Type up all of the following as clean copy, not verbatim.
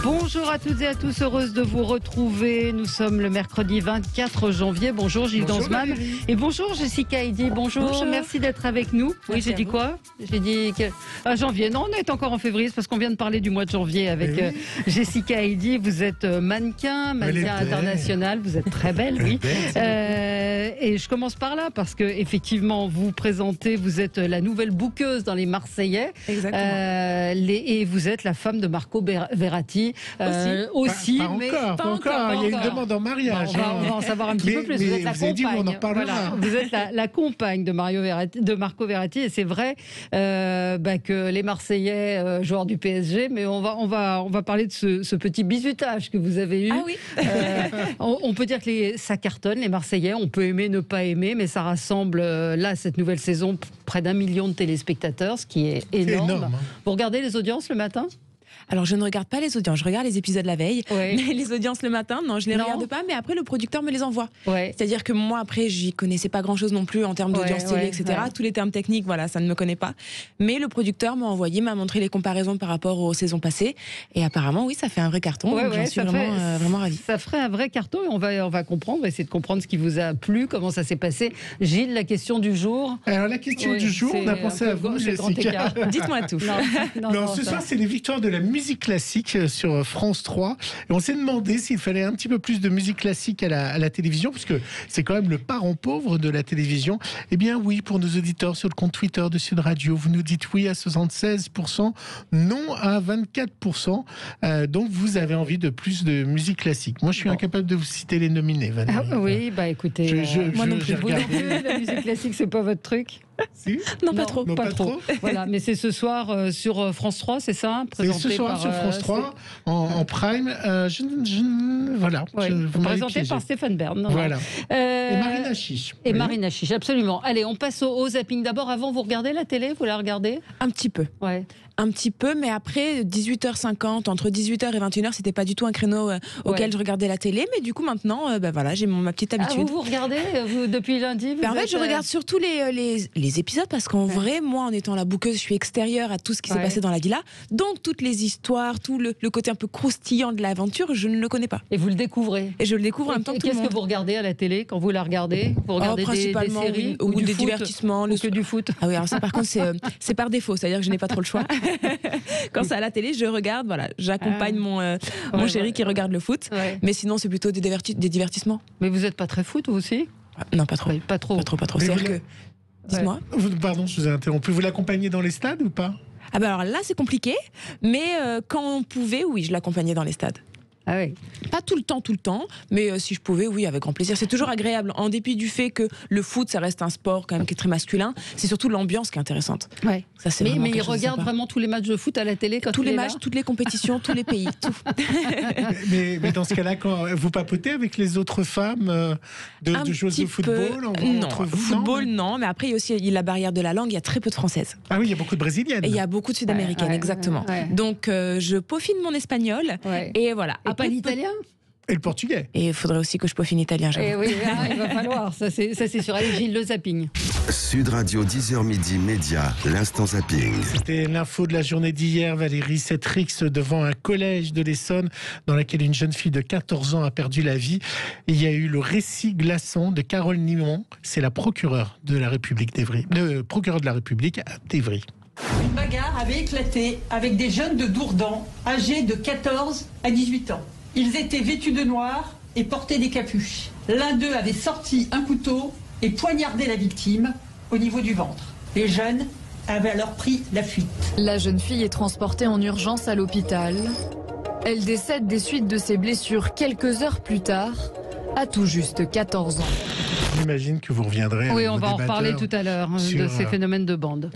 Bonjour à toutes et à tous, heureuse de vous retrouver. Nous sommes le mercredi 24 janvier. Bonjour Gilles Danzmann. Et bonjour Jessica Heidi. Bonjour. Merci d'être avec nous. Oui, j'ai dit quoi? J'ai dit janvier. Non, on est encore en février, c'est parce qu'on vient de parler du mois de janvier avec Jessica Heidi. Vous êtes mannequin international. Vous êtes très belle, oui. Et je commence par là parce que effectivement, vous présentez, vous êtes la nouvelle bouqueuse dans les Marseillais. Exactement. Et vous êtes la femme de Marco Verratti. Aussi, pas encore. Il y a une demande en mariage. On va en savoir un petit peu plus. Vous êtes la compagne. On en parlera. Voilà, vous êtes la compagne de Marco Verratti. Et c'est vrai que les Marseillais, joueurs du PSG, mais on va parler de ce petit bisutage que vous avez eu. Ah oui. On peut dire que ça cartonne, les Marseillais. On peut aimer, ne pas aimer, mais ça rassemble, là, cette nouvelle saison, près d'1 million de téléspectateurs, ce qui est énorme. C'est énorme, hein. Vous regardez les audiences le matin ? Alors, je ne regarde pas les audiences, je regarde les épisodes la veille. Oui. Mais les audiences le matin, non, je ne les regarde pas. Mais après, le producteur me les envoie. Ouais. C'est-à-dire que moi, après, j'y connaissais pas grand-chose non plus en termes d'audience télé, etc. Ouais. Tous les termes techniques, voilà, ça ne me connaît pas. Mais le producteur m'a montré les comparaisons par rapport aux saisons passées. Et apparemment, oui, ça fait un vrai carton. Donc j'en suis vraiment ravie. Ça ferait un vrai carton et on va comprendre, on va essayer de comprendre ce qui vous a plu, comment ça s'est passé. Gilles, la question du jour. Alors, la question du jour, on a pensé à vous, Jessica. Dites-moi tout. Non, ce soir, c'est les victoires de la musique classique sur France 3. Et on s'est demandé s'il fallait un petit peu plus de musique classique à la télévision, parce que c'est quand même le parent pauvre de la télévision. Eh bien oui, pour nos auditeurs sur le compte Twitter de Sud Radio, vous nous dites oui à 76%, non à 24%. Donc vous avez envie de plus de musique classique. Moi, je suis incapable de vous citer les nominés, Valérie. Ah, oui, écoutez, moi non plus. Vous non plus, la musique classique, c'est pas votre truc? Si. Non, pas trop. Non, pas trop. Voilà, mais c'est ce soir sur France 3, c'est ça? C'est ce soir sur France 3, en prime. Voilà. Oui, vous présenté par Stéphane Bern. Voilà. Et Marina Chiche. Et Marina Chiche, absolument. Allez, on passe au zapping. D'abord, avant, vous regardez la télé? Vous la regardez? Un petit peu. Ouais. Un petit peu, mais après 18h50, entre 18h et 21h, c'était pas du tout un créneau auquel je regardais la télé. Mais du coup, maintenant, voilà, j'ai ma petite habitude. Vous regardez depuis lundi? En fait, je regarde surtout les épisodes parce qu'en vrai, moi, en étant la bouqueuse, je suis extérieure à tout ce qui s'est passé dans la villa. Donc, toutes les histoires, tout le côté un peu croustillant de l'aventure, je ne le connais pas. Et vous le découvrez? Et je le découvre en même temps que tout le monde. Qu'est-ce que vous regardez à la télé quand vous la regardez? Vous regardez principalement des séries ou des divertissements, que du foot? Ah oui, alors ça, par contre, c'est par défaut, c'est-à-dire que je n'ai pas trop le choix. Quand c'est à la télé, je regarde, voilà, j'accompagne mon chéri qui regarde le foot. Ouais. Mais sinon, c'est plutôt des divertissements. Mais vous n'êtes pas très foot, vous aussi? Non, pas trop. Oui, pas trop. C'est-à-dire que... Dis-moi. Pardon, je vous ai interrompu. Vous l'accompagnez dans les stades ou pas? Ah ben alors là, c'est compliqué. Mais quand on pouvait, oui, je l'accompagnais dans les stades. Ah oui. Pas tout le temps, mais si je pouvais, oui, avec grand plaisir. C'est toujours agréable, en dépit du fait que le foot, ça reste un sport quand même qui est très masculin. C'est surtout l'ambiance qui est intéressante. Ouais. Ça, c'est mais ils regardent vraiment tous les matchs de foot à la télé quand tous les matchs, toutes les compétitions, tous les pays, tout. mais dans ce cas-là, quand vous papotez avec les autres femmes de joueuses de football football, non. Mais après, il y a aussi la barrière de la langue. Il y a très peu de françaises. Ah oui, il y a beaucoup de brésiliennes. Et il y a beaucoup de sud-américaines, exactement. Ouais. Donc, je peaufine mon espagnol. Ouais. Et voilà. Et pas l'italien? Et le portugais. Et il faudrait aussi que je peaufine l'italien, j'avoue. Et oui, il va falloir. Ça, c'est sur Gilles, le zapping. Sud Radio, 10h midi, Média, l'instant zapping. C'était l'info de la journée d'hier, Valérie. Cette rixe devant un collège de l'Essonne dans laquelle une jeune fille de 14 ans a perdu la vie. Il y a eu le récit glaçant de Carole Nimon. C'est la procureure de la République d'Évry. Le procureur de la République à Évry. Une bagarre avait éclaté avec des jeunes de Dourdan, âgés de 14 à 18 ans. Ils étaient vêtus de noir et portaient des capuches. L'un d'eux avait sorti un couteau et poignardé la victime au niveau du ventre. Les jeunes avaient alors pris la fuite. La jeune fille est transportée en urgence à l'hôpital. Elle décède des suites de ses blessures quelques heures plus tard, à tout juste 14 ans. J'imagine que vous reviendrez. Oui, on va en reparler tout à l'heure de ces phénomènes de bande.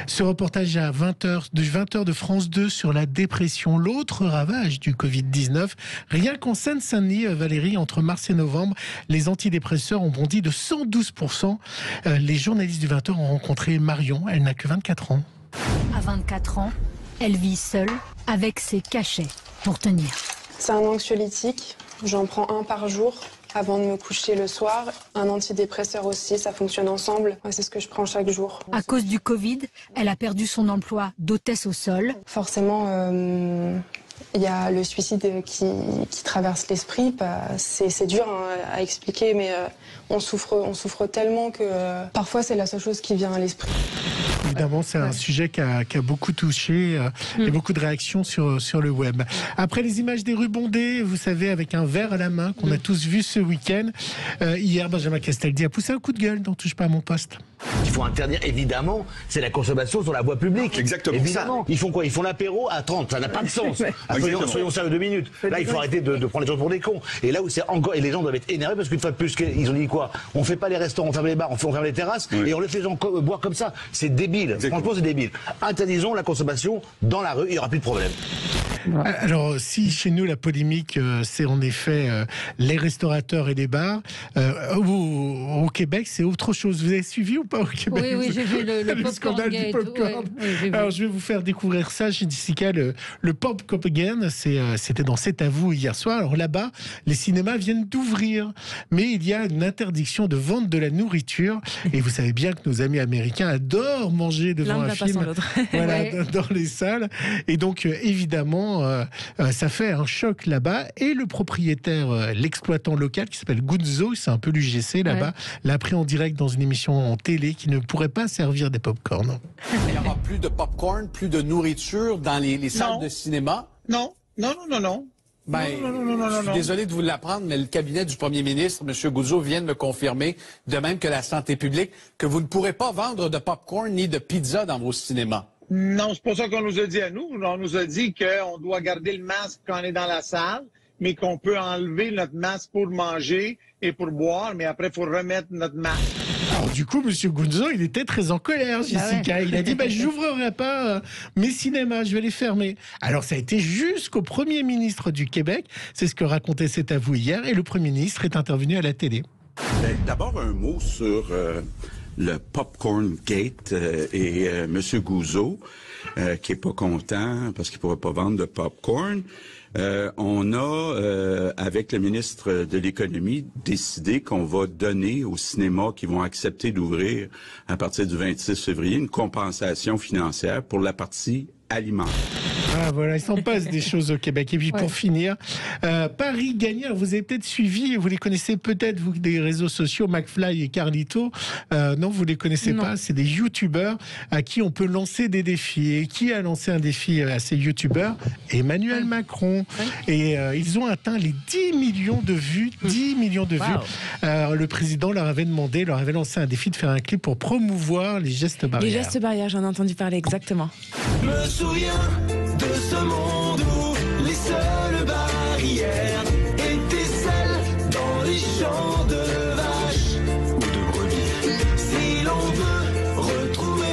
Ce reportage à 20h de France 2 sur la dépression, l'autre ravage du Covid-19. Rien qu'en Seine-Saint-Denis, Valérie, entre mars et novembre, les antidépresseurs ont bondi de 112%. Les journalistes du 20h ont rencontré Marion, elle n'a que 24 ans. À 24 ans, elle vit seule avec ses cachets pour tenir. C'est un anxiolytique, j'en prends un par jour. Avant de me coucher le soir, un antidépresseur aussi, ça fonctionne ensemble. C'est ce que je prends chaque jour. À cause du Covid, elle a perdu son emploi d'hôtesse au sol. Forcément, Il y a le suicide qui traverse l'esprit. C'est dur à expliquer, mais on souffre tellement que parfois c'est la seule chose qui vient à l'esprit. Évidemment, c'est un sujet qui a beaucoup touché et beaucoup de réactions sur le web. Après les images des rues bondées, vous savez, avec un verre à la main qu'on a tous vu ce week-end, hier, Benjamin Castaldi a poussé un coup de gueule dans Touche pas à mon poste. Il faut interdire, évidemment, c'est la consommation sur la voie publique. Exactement. Évidemment. Ils font quoi? Ils font l'apéro à 30, ça n'a pas de sens. Soyons sérieux 2 minutes. Là, il faut arrêter de prendre les gens pour des cons. Et là où c'est encore, et les gens doivent être énervés parce qu'une fois de plus, ils ont dit quoi? On fait pas les restaurants, on ferme les bars, on ferme les terrasses, et on laisse les gens boire comme ça. C'est débile. Exactement. Franchement, c'est débile. Interdisons la consommation dans la rue, il n'y aura plus de problème. Alors, si chez nous la polémique, c'est en effet les restaurateurs et les bars, au Québec, c'est autre chose. Vous avez suivi ou pas au Québec? Oui, j'ai vu le scandale du popcorn. Oui, alors, je vais vous faire découvrir ça chez Jessica, le Popcorn Again. C'était dans C'est à vous hier soir. Alors là-bas, les cinémas viennent d'ouvrir, mais il y a une interdiction de vente de la nourriture. Et vous savez bien que nos amis américains adorent manger devant un film, voilà, dans les salles. Et donc, évidemment, ça fait un choc là-bas. Et le propriétaire, l'exploitant local qui s'appelle Gunzo, c'est un peu l'UGC là-bas, l'a pris en direct dans une émission en télé qui ne pourrait pas servir des pop-corn. Il n'y aura plus de pop-corn, plus de nourriture dans les salles de cinéma? Non. Ben, je suis désolé de vous l'apprendre, mais le cabinet du premier ministre, M. Guzzo, vient de me confirmer, de même que la santé publique, que vous ne pourrez pas vendre de pop-corn ni de pizza dans vos cinémas. Non, c'est pas ça qu'on nous a dit à nous. On nous a dit qu'on doit garder le masque quand on est dans la salle, mais qu'on peut enlever notre masque pour manger et pour boire, mais après, il faut remettre notre masque. Alors du coup, M. Gunzo, il était très en colère, Jessica. Il a dit, j'ouvrirai pas mes cinémas, je vais les fermer. Alors ça a été jusqu'au Premier ministre du Québec. C'est ce que racontait C'est à vous hier. Et le Premier ministre est intervenu à la télé. D'abord, un mot sur le Popcorn Gate et M. Guzzo, qui est pas content parce qu'il pourra pas vendre de popcorn. On a, avec le ministre de l'Économie, décidé qu'on va donner aux cinémas qui vont accepter d'ouvrir à partir du 26 février une compensation financière pour la partie alimentaire. Ah voilà, il s'en passe des choses au Québec. Et puis pour finir, Paris Gagnant, vous avez peut-être suivi, vous les connaissez peut-être, vous, des réseaux sociaux, McFly et Carlito. Non, vous les connaissez pas, c'est des youtubeurs à qui on peut lancer des défis. Et qui a lancé un défi à ces youtubeurs? Emmanuel Macron. Et ils ont atteint les 10 millions de vues. 10 millions de vues. Le président leur avait lancé un défi de faire un clip pour promouvoir les gestes barrières. Les gestes barrières, j'en ai entendu parler exactement. Je me souviens de ce monde où les seules barrières étaient celles dans les champs de vaches ou de brebis. Si l'on veut retrouver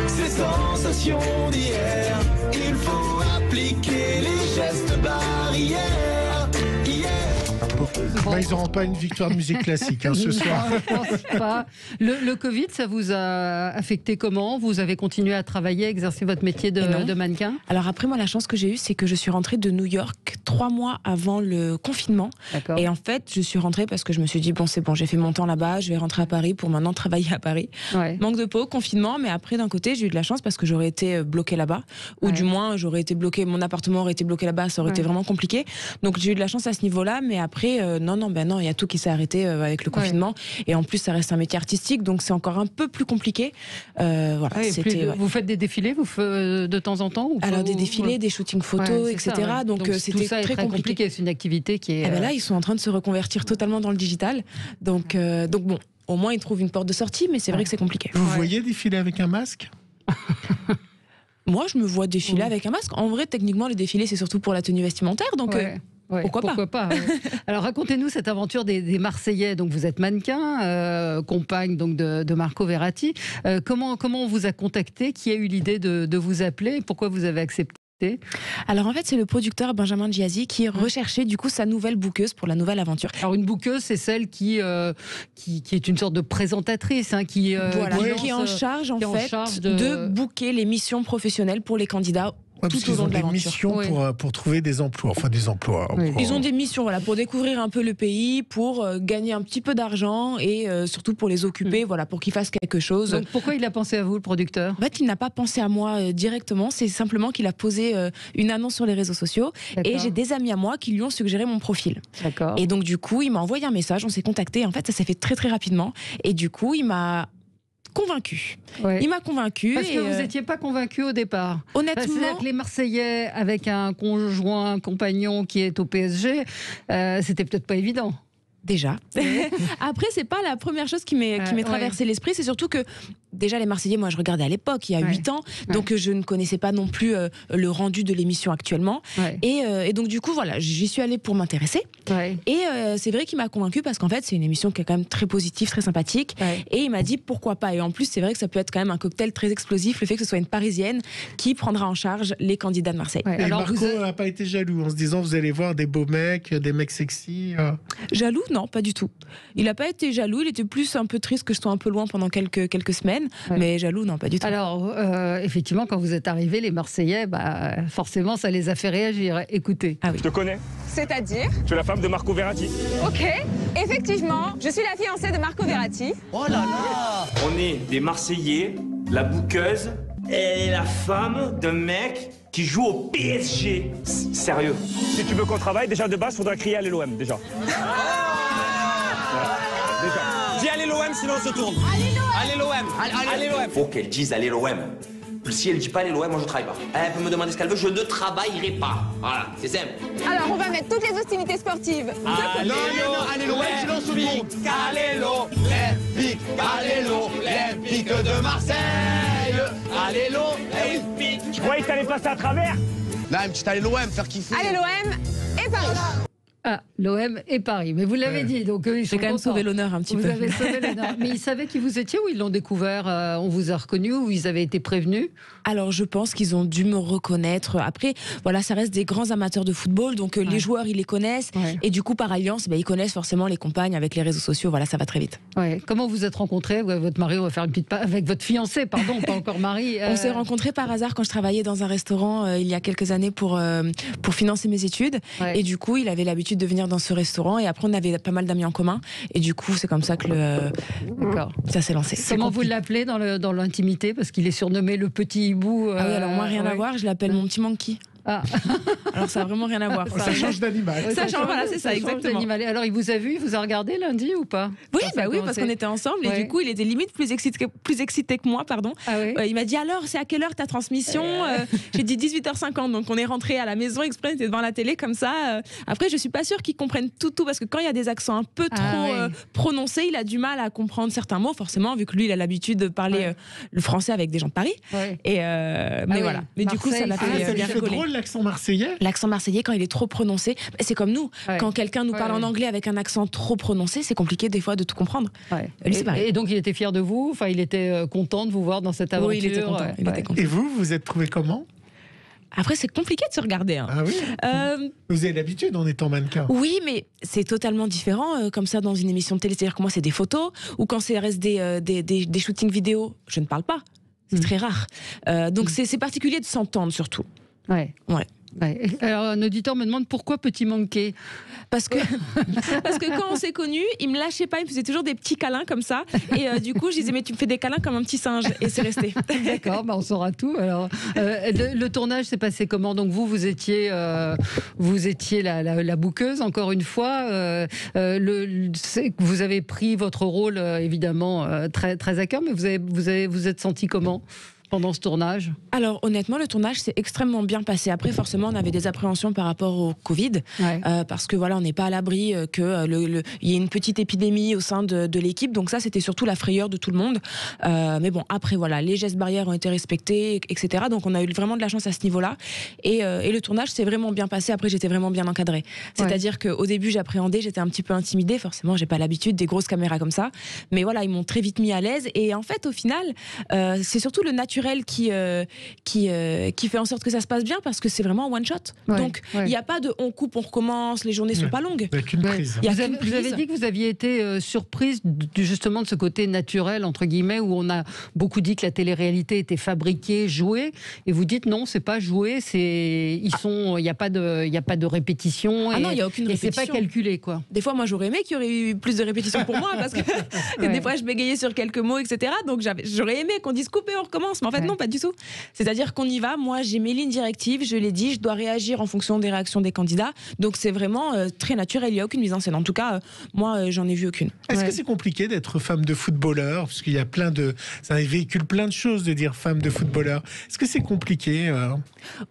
ces sensations d'hier, il faut appliquer les gestes barrières. Ils n'auront pas une victoire de musique classique ce soir. Non, je pense pas. Le Covid, ça vous a affecté comment? Vous avez continué à travailler, à exercer votre métier de mannequin? Alors après, moi, la chance que j'ai eue, c'est que je suis rentrée de New York 3 mois avant le confinement. Et en fait, je suis rentrée parce que je me suis dit, c'est bon, j'ai fait mon temps là-bas, je vais rentrer à Paris pour maintenant travailler à Paris. Manque de peau, confinement, mais après, d'un côté, j'ai eu de la chance parce que j'aurais été bloquée là-bas. Ou du moins, j'aurais été bloquée, mon appartement aurait été bloqué là-bas, ça aurait été vraiment compliqué. Donc j'ai eu de la chance à ce niveau-là, mais après, non, il y a tout qui s'est arrêté avec le confinement. Et en plus, ça reste un métier artistique, donc c'est encore un peu plus compliqué. Voilà, Vous faites des défilés de temps en temps ou Alors des défilés, des shootings photos, etc. Donc c'était très compliqué. C'est une activité qui est... Là, ils sont en train de se reconvertir totalement dans le digital. Donc bon, au moins ils trouvent une porte de sortie, mais c'est vrai que c'est compliqué. Vous voyez défiler avec un masque? Moi, je me vois défiler avec un masque. En vrai, techniquement, les défilés, c'est surtout pour la tenue vestimentaire, donc... Pourquoi pas. Alors racontez-nous cette aventure des Marseillais. Donc vous êtes mannequin, compagne donc de Marco Verratti. Comment on vous a contacté? Qui a eu l'idée de vous appeler? Pourquoi vous avez accepté? Alors en fait, c'est le producteur Benjamin Giazi qui recherchait du coup sa nouvelle bookeuse pour la nouvelle aventure. Alors une bookeuse, c'est celle qui est une sorte de présentatrice, qui est en charge de booker les missions professionnelles pour les candidats tout au long de l'aventure. Ils ont des missions pour trouver des emplois, enfin des emplois. Ils ont des missions pour découvrir un peu le pays, pour gagner un petit peu d'argent et surtout pour les occuper, pour qu'ils fassent quelque chose. Donc pourquoi il a pensé à vous, le producteur? En fait, il n'a pas pensé à moi directement, c'est simplement qu'il a posé une annonce sur les réseaux sociaux et j'ai des amis à moi qui lui ont suggéré mon profil. D'accord. Et donc du coup, il m'a envoyé un message, on s'est contacté. En fait, ça s'est fait très très rapidement et du coup, il m'a convaincu. Ouais. Il m'a convaincu. Parce que vous n'étiez pas convaincu au départ. Honnêtement. C'est-à-dire que les Marseillais, avec un conjoint, un compagnon qui est au PSG, c'était peut-être pas évident. Déjà. Après, c'est pas la première chose qui m'est traversé l'esprit. C'est surtout que, déjà, les Marseillais, moi, je regardais à l'époque, il y a 8 ans. Donc, je ne connaissais pas non plus le rendu de l'émission actuellement. Et donc, du coup, voilà, j'y suis allée pour m'intéresser. Et c'est vrai qu'il m'a convaincue parce qu'en fait, c'est une émission qui est quand même très positive, très sympathique. Et il m'a dit pourquoi pas. Et en plus, c'est vrai que ça peut être quand même un cocktail très explosif, le fait que ce soit une Parisienne qui prendra en charge les candidats de Marseille. Et alors, Marco n'a pas été jaloux en se disant vous allez voir des beaux mecs, des mecs sexy. Jaloux, non, pas du tout. Il n'a pas été jaloux, il était plus un peu triste que je sois un peu loin pendant quelques semaines, mais jaloux, non, pas du tout. Alors, effectivement, quand vous êtes arrivés, les Marseillais, forcément, ça les a fait réagir. Écoutez. Je te connais. C'est-à-dire? Tu es la femme de Marco Verratti. Ok, effectivement, je suis la fiancée de Marco Verratti. Oh là là! On est des Marseillais, la bouqueuse et la femme d'un mec qui joue au PSG. Sérieux. Si tu veux qu'on travaille, déjà de base, faudra crier à l'OM déjà. Déjà. Dis allez l'OM, sinon on se tourne. Allez l'OM. Allez l'OM. Faut qu'elle dise allez l'OM. Si elle dit pas allez l'OM, moi je travaille pas. Elle peut me demander ce qu'elle veut, je ne travaillerai pas. Voilà, c'est simple. Alors on va mettre toutes les hostilités sportives. Allez l'OM, sinon on se tourne. Allez l'Olympique, allez l'Olympique de Marseille. Allez l'Olympique. Tu croyais que t'allais passer à travers? Non, mais tu t'allais l'OM, faire kiffer. Allez l'OM et Paris. Ah, l'OM et Paris. Mais vous l'avez dit, donc ils sont J'ai quand même sauvé l'honneur un petit peu. Vous avez sauvé l'honneur. Mais ils savaient qui vous étiez ou ils l'ont découvert, on vous a reconnu ou ils avaient été prévenus? Alors je pense qu'ils ont dû me reconnaître. Après, voilà, ça reste des grands amateurs de football, donc les joueurs ils les connaissent et du coup par alliance, ils connaissent forcément les compagnes avec les réseaux sociaux. Voilà, ça va très vite. Comment vous êtes rencontrés? Votre mari, on va faire une petite avec votre fiancé, pardon, pas encore mari. On s'est rencontrés par hasard quand je travaillais dans un restaurant il y a quelques années pour financer mes études et du coup il avait l'habitude de venir dans ce restaurant et après on avait pas mal d'amis en commun et du coup c'est comme ça que ça s'est lancé. Comment vous l'appelez dans l'intimité, parce qu'il est surnommé le petit hibou? Ah oui, alors moi rien à voir, je l'appelle mon petit monkey. Ah. Alors ça n'a vraiment rien à voir. Ça change d'animal. Voilà, c'est ça, exactement. Alors il vous a vu, il vous a regardé lundi ou pas? Oui, oui, parce qu'on était ensemble et du coup il était limite plus excité que moi, pardon. Il m'a dit alors c'est à quelle heure ta transmission? J'ai dit 18h50, donc on est rentré à la maison exprès, on était devant la télé comme ça. Après je suis pas sûre qu'il comprenne tout parce que quand il y a des accents un peu trop prononcés, il a du mal à comprendre certains mots forcément vu que lui il a l'habitude de parler le français avec des gens de Paris. Et mais voilà. Mais du coup ça l'a fait bien rigoler. L'accent marseillais? L'accent marseillais, quand il est trop prononcé, c'est comme nous. Quand quelqu'un nous parle en anglais avec un accent trop prononcé, c'est compliqué des fois de tout comprendre. Et donc il était fier de vous, enfin il était content de vous voir dans cette aventure. Oui, il était content. Il était content. Et vous êtes trouvé comment? Après, c'est compliqué de se regarder. Ah oui. Vous avez l'habitude en étant mannequin? Oui, mais c'est totalement différent comme ça dans une émission de télé. C'est-à-dire que moi, c'est des photos ou quand c'est reste des shootings vidéo, je ne parle pas. C'est très rare. Donc c'est particulier de s'entendre surtout. Ouais. Alors un auditeur me demande pourquoi petit monkey? Parce que quand on s'est connus, il me lâchait pas, il me faisait toujours des petits câlins comme ça et du coup je disais mais tu me fais des câlins comme un petit singe et c'est resté. D'accord, on saura tout. Alors le tournage s'est passé comment? Donc vous étiez la bouqueuse encore une fois. Vous avez pris votre rôle évidemment très très à cœur, mais vous êtes senti comment pendant ce tournage? Alors honnêtement, le tournage s'est extrêmement bien passé. Après, forcément, on avait des appréhensions par rapport au Covid, parce que voilà, on n'est pas à l'abri qu'il y ait une petite épidémie au sein de l'équipe. Donc ça, c'était surtout la frayeur de tout le monde. Mais bon, après voilà, les gestes barrières ont été respectés, etc. Donc on a eu vraiment de la chance à ce niveau-là. Et le tournage s'est vraiment bien passé. Après, j'étais vraiment bien encadrée. C'est-à-dire qu'au début, j'appréhendais, j'étais un petit peu intimidée. Forcément, j'ai pas l'habitude des grosses caméras comme ça. Mais voilà, ils m'ont très vite mis à l'aise. Et en fait, au final, c'est surtout le naturel naturel qui fait en sorte que ça se passe bien, parce que c'est vraiment one shot. Donc il n'y a pas de on coupe, on recommence, les journées sont pas longues. Qu'une prise. Vous avez dit que vous aviez été surprise justement de ce côté naturel entre guillemets, où on a beaucoup dit que la télé-réalité était fabriquée, jouée, et vous dites non, c'est pas joué, il n'y a pas de répétition. Ah non, il n'y a aucune répétition. Et c'est pas calculé, quoi. Des fois, moi, j'aurais aimé qu'il y aurait eu plus de répétitions pour moi, parce que des fois, je bégayais sur quelques mots, etc. Donc, j'aurais aimé qu'on dise couper, on recommence. Mais en fait, non, pas du tout. C'est-à-dire qu'on y va. Moi, j'ai mes lignes directives, je l'ai dit, je dois réagir en fonction des réactions des candidats. Donc, c'est vraiment très naturel. Il n'y a aucune mise en scène. En tout cas, moi, j'en ai vu aucune. Est-ce que c'est compliqué d'être femme de footballeur? Parce qu'il y a ça véhicule plein de choses de dire femme de footballeur. Est-ce que c'est compliqué?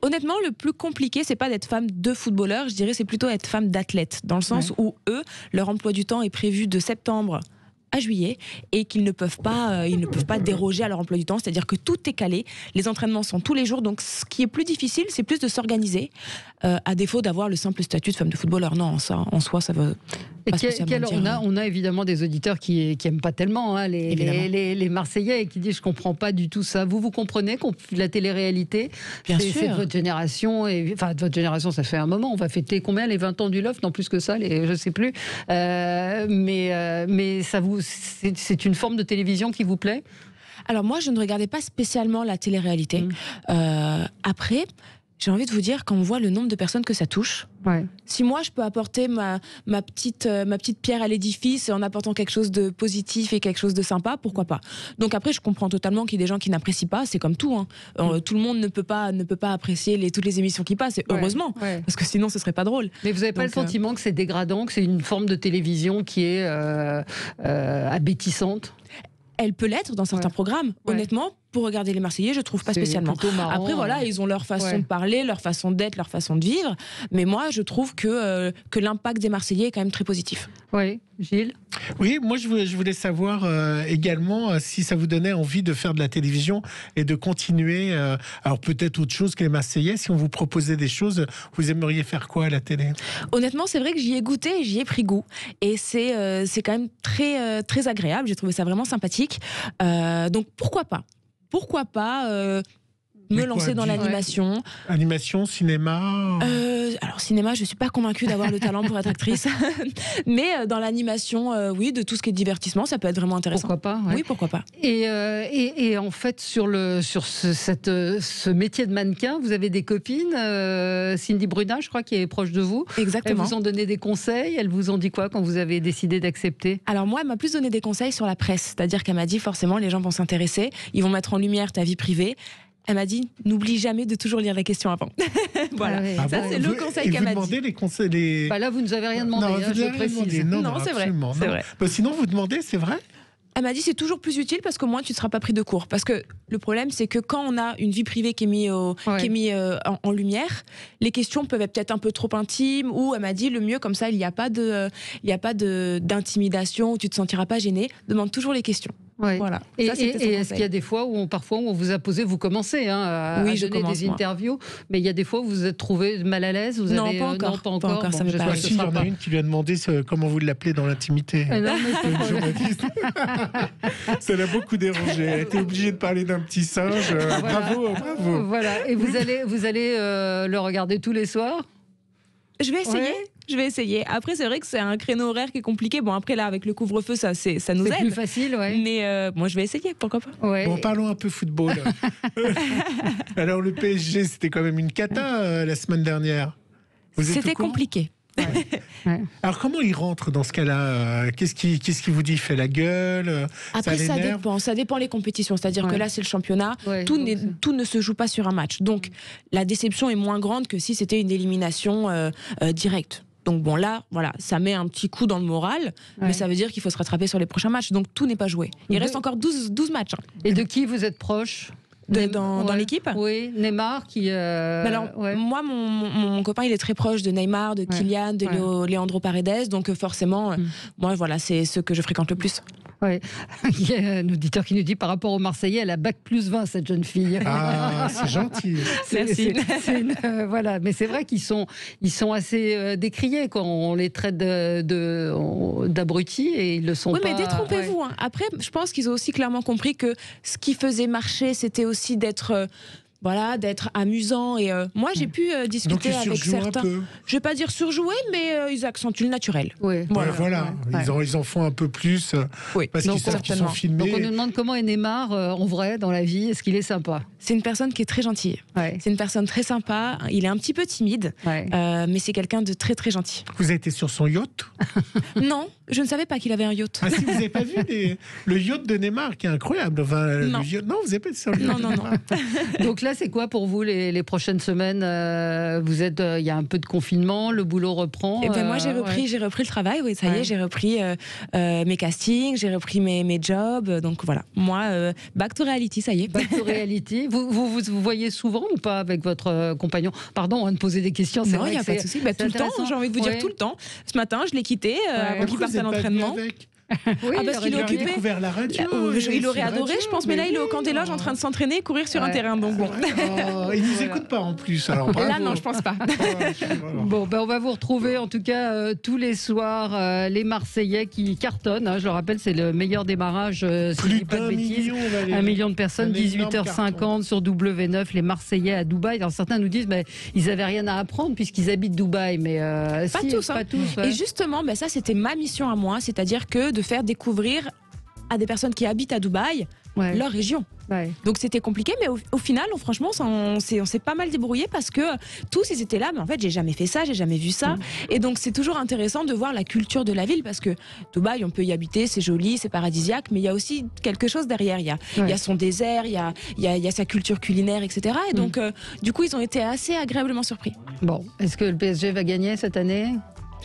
Honnêtement, le plus compliqué, c'est pas d'être femme de footballeur, je dirais c'est plutôt être femme d'athlète, dans le sens où eux, leur emploi du temps est prévu de septembre à juillet, et qu'ils ne peuvent pas déroger à leur emploi du temps, c'est-à-dire que tout est calé, les entraînements sont tous les jours, donc ce qui est plus difficile, c'est plus de s'organiser, à défaut d'avoir le simple statut de femme de footballeur. Non, ça, en soi, ça veut pas spécialement dire. On a évidemment des auditeurs qui aiment pas tellement les Marseillais, et qui disent je comprends pas du tout ça. Vous comprenez la télé-réalité? Bien sûr. C'est de votre génération, de votre génération, ça fait un moment. On va fêter combien, les 20 ans du Loft? Non, plus que ça, je sais plus. Mais ça c'est une forme de télévision qui vous plaît? Alors moi, je ne regardais pas spécialement la télé-réalité. Après, j'ai envie de vous dire, quand on voit le nombre de personnes que ça touche, si moi je peux apporter ma petite pierre à l'édifice en apportant quelque chose de positif et quelque chose de sympa, pourquoi pas? Donc après, je comprends totalement qu'il y ait des gens qui n'apprécient pas, c'est comme tout. Tout le monde ne peut pas apprécier toutes les émissions qui passent, et heureusement, parce que sinon ce serait pas drôle. Mais vous n'avez pas le sentiment que c'est dégradant, que c'est une forme de télévision qui est abétissante? Elle peut l'être dans certains programmes. Honnêtement, pour regarder les Marseillais, je trouve pas spécialement. Après, voilà, ils ont leur façon de parler, leur façon d'être, leur façon de vivre. Mais moi, je trouve que l'impact des Marseillais est quand même très positif. Oui, Gilles? Oui, moi, je voulais savoir également si ça vous donnait envie de faire de la télévision et de continuer. Alors, peut-être autre chose que les Marseillais. Si on vous proposait des choses, vous aimeriez faire quoi à la télé? Honnêtement, c'est vrai que j'y ai goûté et j'y ai pris goût. Et c'est quand même très, très agréable. J'ai trouvé ça vraiment sympathique. Donc, pourquoi pas me lancer dans l'animation. Animation, cinéma Alors cinéma, je suis pas convaincue d'avoir le talent pour être actrice. Mais dans l'animation, oui, de tout ce qui est divertissement, ça peut être vraiment intéressant. Pourquoi pas? Oui, pourquoi pas. Et en fait, sur ce métier de mannequin, vous avez des copines, Cindy Bruna, je crois, qui est proche de vous. Exactement. Elles vous ont donné des conseils. Elles vous ont dit quoi quand vous avez décidé d'accepter? Alors moi, elle m'a plus donné des conseils sur la presse. C'est-à-dire qu'elle m'a dit, forcément, les gens vont s'intéresser, ils vont mettre en lumière ta vie privée. Elle m'a dit, n'oublie jamais de toujours lire la question avant. Voilà, ça c'est le conseil qu'elle m'a dit. Vous demandez les conseils Là, vous ne nous avez rien demandé, non, je précise. Non, c'est vrai. Sinon, vous demandez, c'est vrai? Elle m'a dit c'est toujours plus utile parce qu'au moins tu ne seras pas pris de court. Parce que le problème c'est que quand on a une vie privée qui est mise en lumière, les questions peuvent être peut-être un peu trop intimes, ou elle m'a dit le mieux comme ça, il n'y a pas d'intimidation, où tu ne te sentiras pas gêné, demande toujours les questions. Ouais. Voilà. Et est-ce qu'il y a des fois où parfois on vous a posé, vous commencez à donner des interviews, mais il y a des fois où vous vous êtes trouvé mal à l'aise? Non, pas encore. Pas encore, bon, ça me paraît. Il y en a une qui lui a demandé comment vous l'appelez dans l'intimité. Non, une journaliste. Ça l'a beaucoup dérangé. Elle était obligée de parler d'un petit singe. Bravo. Voilà. Et vous allez le regarder tous les soirs? Je vais essayer. Je vais essayer. Après, c'est vrai que c'est un créneau horaire qui est compliqué. Bon, après, là, avec le couvre-feu, ça nous aide. C'est plus facile, Mais moi, je vais essayer, pourquoi pas. Bon, parlons un peu football. Alors, le PSG, c'était quand même une cata la semaine dernière. C'était compliqué. Alors, comment il rentre dans ce cas-là? Qu'est-ce qui vous dit? Il fait la gueule? Après, ça dépend les compétitions. C'est-à-dire que là, c'est le championnat. Tout ne se joue pas sur un match. Donc, la déception est moins grande que si c'était une élimination directe. Donc bon, là, voilà, ça met un petit coup dans le moral, mais ça veut dire qu'il faut se rattraper sur les prochains matchs. Donc tout n'est pas joué. Il reste encore 12 matchs. Et de qui vous êtes proche? Dans l'équipe? Oui, Neymar qui... Alors, moi, mon copain, il est très proche de Neymar, de Kylian, de Leandro Paredes, donc forcément, moi, voilà, c'est ceux que je fréquente le plus. Ouais. Il y a un auditeur qui nous dit par rapport aux Marseillais, elle a bac plus 20, cette jeune fille. Ah, c'est gentil. Merci. Voilà, mais c'est vrai qu'ils sont assez décriés quand on les traite d'abrutis et ils le sont pas. Oui, mais détrompez-vous. Hein. Après, je pense qu'ils ont aussi clairement compris que ce qui faisait marcher, c'était aussi d'être amusant. Et moi, j'ai pu discuter avec certains. Je vais pas dire surjouer, mais ils accentuent le naturel. Oui. Voilà. Ils en font un peu plus parce qu'ils savent qu'ils sont filmés. Donc on nous demande comment est Neymar en vrai dans la vie. Est-ce qu'il est sympa? C'est une personne qui est très gentille. Ouais. C'est une personne très sympa. Il est un petit peu timide, mais c'est quelqu'un de très très gentil. Vous avez été sur son yacht? Non, je ne savais pas qu'il avait un yacht. Ah si, vous n'avez pas vu le yacht de Neymar qui est incroyable. Enfin, non. Non, vous n'avez pas été sur le yacht. Non. Donc là, c'est quoi pour vous les prochaines semaines? Vous êtes, il y a un peu de confinement, le boulot reprend. Moi, j'ai repris le travail. Oui, ça y est, j'ai repris mes castings, j'ai repris mes jobs. Donc voilà, moi, back to reality, ça y est. Back to reality. Vous voyez souvent ou pas avec votre compagnon? Pardon de poser des questions. Non, il n'y a pas de souci. Tout le temps, j'ai envie de vous dire tout le temps. Ce matin, je l'ai quitté avant qu'il parte à l'entraînement. Oui, parce qu'il est occupé. Découvert la radio. Il aurait adoré, je pense, mais là, il est au camp des loges en train de s'entraîner, courir sur un terrain. Donc bon. Il nous écoute pas en plus. Alors là, non, je pense pas. Bon, on va vous retrouver en tout cas tous les soirs les Marseillais qui cartonnent. Je le rappelle, c'est le meilleur démarrage. Si je dis pas de bêtises, 1 million de personnes, 18h50 sur W9. Les Marseillais à Dubaï. Alors certains nous disent, mais ils avaient rien à apprendre puisqu'ils habitent Dubaï, mais pas tous. Et justement, ça c'était ma mission à moi, c'est-à-dire que de faire découvrir à des personnes qui habitent à Dubaï leur région. Ouais. Donc c'était compliqué, mais au final, franchement, on s'est pas mal débrouillé parce que tous ils étaient là, mais en fait j'ai jamais fait ça, j'ai jamais vu ça. Et donc c'est toujours intéressant de voir la culture de la ville parce que Dubaï, on peut y habiter, c'est joli, c'est paradisiaque, mais il y a aussi quelque chose derrière. Il y a son désert, il y a sa culture culinaire, etc. Et donc du coup ils ont été assez agréablement surpris. Bon, est-ce que le PSG va gagner cette année?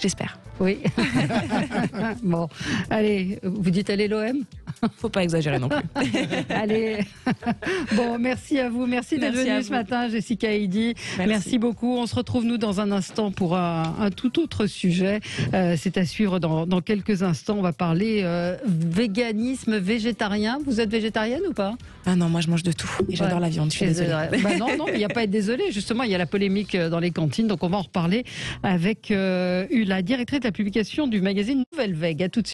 J'espère. Oui. Bon, allez, vous dites allez l'OM? Faut pas exagérer non plus. Allez. Bon, merci à vous. Merci d'être venue ce matin, Jessica Heidi. Merci beaucoup. On se retrouve, nous, dans un instant pour un tout autre sujet. C'est à suivre dans quelques instants. On va parler véganisme, végétarien. Vous êtes végétarienne ou pas? Ah non, moi je mange de tout. Et j'adore la viande, je suis désolée. Non, il n'y a pas à être désolé. Justement, il y a la polémique dans les cantines. Donc on va en reparler avec la directrice de la publication du magazine Nouvelle Vague. À tout de suite.